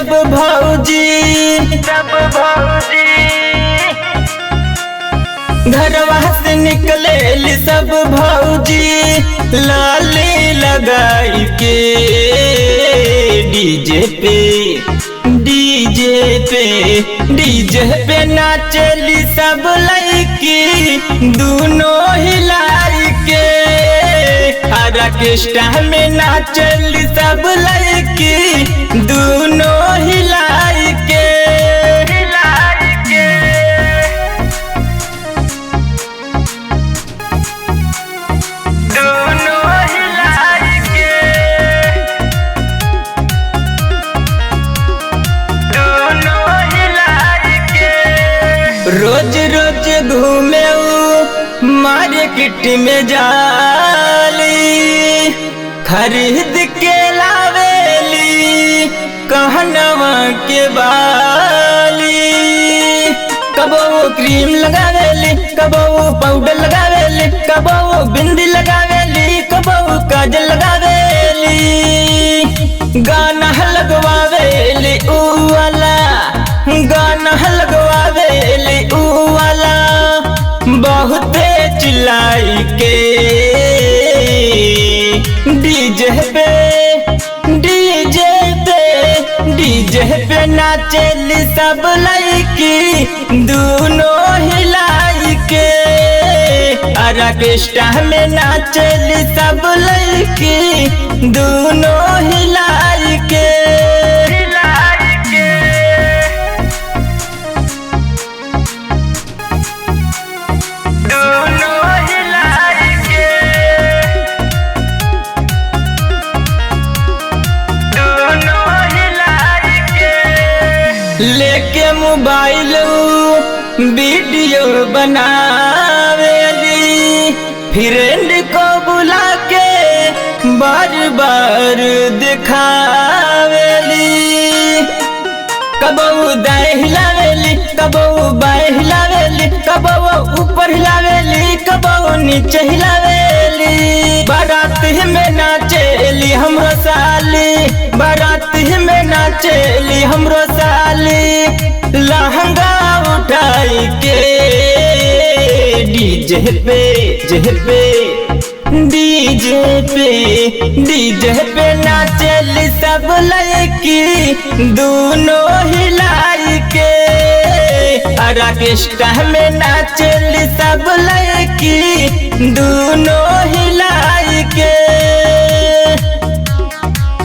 सब भौजी घरवा से निकले सब भौजी लाली लगाई के डीजे पे नाचली सब लड़की दोनों हिलाई के ऑर्केस्ट्रा में नाचली सब लड़की दोनों हिलाई के रोज रोज घूमे मार्केट में जाली खरीद के लावेली कहनवा के बाली कबो वो क्रीम लगावेली कबो वो पाउडर लगावेली कबो वो बिंदी लगावेली कबो वो काजल लगावेली गाना लगवावेली ऊ वाला गाना लगवावेली ऊ वाला बहुते चिल्लाई के डीजे पे नाचेली सब लड़की दोनों हिलाई के ऑर्केस्ट्रा में नाचेली सब लड़की दोनों हिलाई के लेके मोबाइल वीडियो बनावेली फ्रेंड को बुला के बार बार दिखावेली कबो दाएं हिलावेली कबो बाएं हिलावेली कबो ऊपर हिलावेली कबो नीचे हिलावेली बारात में नाचेली हमरो साली बारात में नाचेली हमरो साली लहंगा उठाई के डीजे पे नाचेली सब लड़की दोनों हिलाई के ऑर्केस्ट्रा में नाचेली सब लड़की दोनों